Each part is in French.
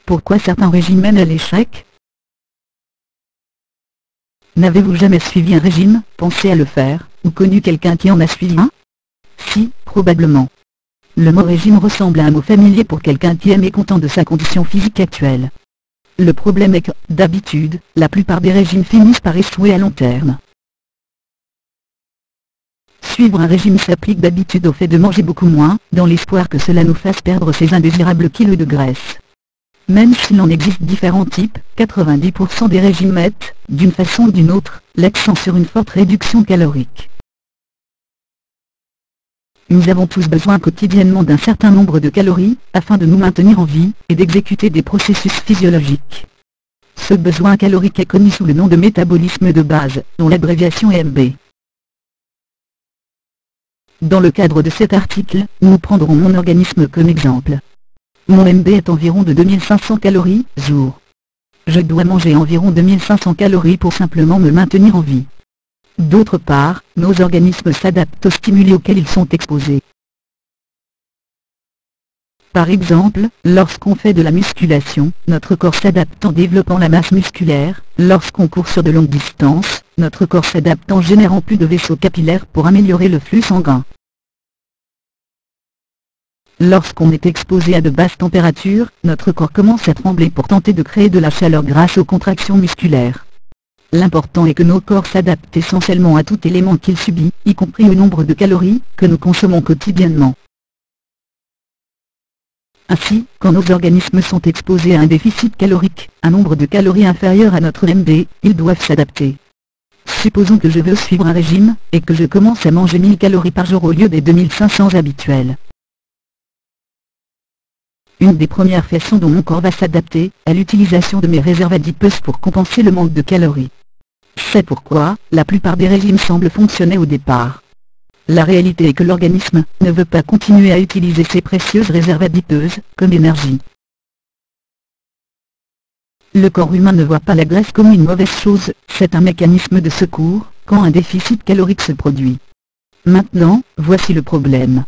Pourquoi certains régimes mènent à l'échec? N'avez-vous jamais suivi un régime, pensé à le faire, ou connu quelqu'un qui en a suivi un? Si, probablement. Le mot régime ressemble à un mot familier pour quelqu'un qui est mécontent de sa condition physique actuelle. Le problème est que, d'habitude, la plupart des régimes finissent par échouer à long terme. Suivre un régime s'applique d'habitude au fait de manger beaucoup moins, dans l'espoir que cela nous fasse perdre ces indésirables kilos de graisse. Même s'il en existe différents types, 90% des régimes mettent, d'une façon ou d'une autre, l'accent sur une forte réduction calorique. Nous avons tous besoin quotidiennement d'un certain nombre de calories, afin de nous maintenir en vie, et d'exécuter des processus physiologiques. Ce besoin calorique est connu sous le nom de métabolisme de base, dont l'abréviation est MB. Dans le cadre de cet article, nous prendrons mon organisme comme exemple. Mon MB est environ de 2500 calories, jour. Je dois manger environ 2500 calories pour simplement me maintenir en vie. D'autre part, nos organismes s'adaptent aux stimuli auxquels ils sont exposés. Par exemple, lorsqu'on fait de la musculation, notre corps s'adapte en développant la masse musculaire. Lorsqu'on court sur de longues distances, notre corps s'adapte en générant plus de vaisseaux capillaires pour améliorer le flux sanguin. Lorsqu'on est exposé à de basses températures, notre corps commence à trembler pour tenter de créer de la chaleur grâce aux contractions musculaires. L'important est que nos corps s'adaptent essentiellement à tout élément qu'ils subissent, y compris au nombre de calories que nous consommons quotidiennement. Ainsi, quand nos organismes sont exposés à un déficit calorique, un nombre de calories inférieur à notre MB, ils doivent s'adapter. Supposons que je veux suivre un régime, et que je commence à manger 1000 calories par jour au lieu des 2500 habituels. Une des premières façons dont mon corps va s'adapter, est l'utilisation de mes réserves adipeuses pour compenser le manque de calories. C'est pourquoi, la plupart des régimes semblent fonctionner au départ. La réalité est que l'organisme ne veut pas continuer à utiliser ces précieuses réserves adipeuses comme énergie. Le corps humain ne voit pas la graisse comme une mauvaise chose, c'est un mécanisme de secours, quand un déficit calorique se produit. Maintenant, voici le problème.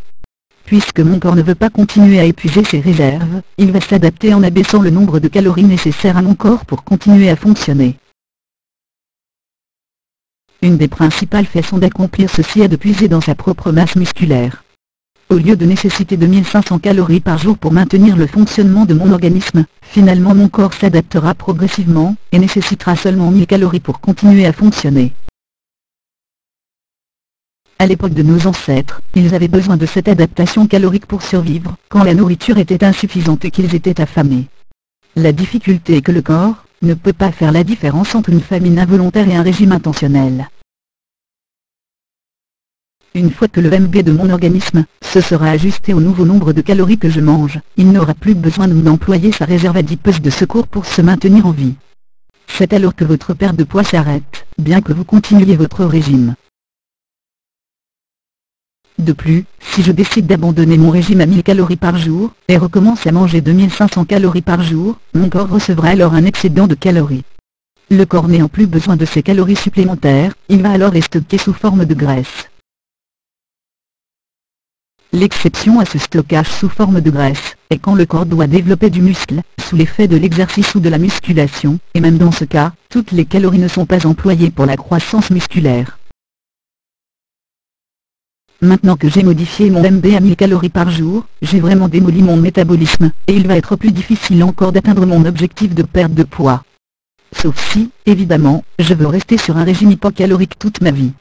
Puisque mon corps ne veut pas continuer à épuiser ses réserves, il va s'adapter en abaissant le nombre de calories nécessaires à mon corps pour continuer à fonctionner. Une des principales façons d'accomplir ceci est de puiser dans sa propre masse musculaire. Au lieu de nécessiter 2500 calories par jour pour maintenir le fonctionnement de mon organisme, finalement mon corps s'adaptera progressivement, et nécessitera seulement 1000 calories pour continuer à fonctionner. À l'époque de nos ancêtres, ils avaient besoin de cette adaptation calorique pour survivre, quand la nourriture était insuffisante et qu'ils étaient affamés. La difficulté est que le corps ne peut pas faire la différence entre une famine involontaire et un régime intentionnel. Une fois que le MB de mon organisme se sera ajusté au nouveau nombre de calories que je mange, il n'aura plus besoin d'employer sa réserve adipeuse de secours pour se maintenir en vie. C'est alors que votre perte de poids s'arrête, bien que vous continuiez votre régime. De plus, si je décide d'abandonner mon régime à 1000 calories par jour, et recommence à manger 2500 calories par jour, mon corps recevra alors un excédent de calories. Le corps n'ayant plus besoin de ces calories supplémentaires, il va alors les stocker sous forme de graisse. L'exception à ce stockage sous forme de graisse, est quand le corps doit développer du muscle, sous l'effet de l'exercice ou de la musculation, et même dans ce cas, toutes les calories ne sont pas employées pour la croissance musculaire. Maintenant que j'ai modifié mon MB à 1000 calories par jour, j'ai vraiment démoli mon métabolisme, et il va être plus difficile encore d'atteindre mon objectif de perte de poids. Sauf si, évidemment, je veux rester sur un régime hypocalorique toute ma vie.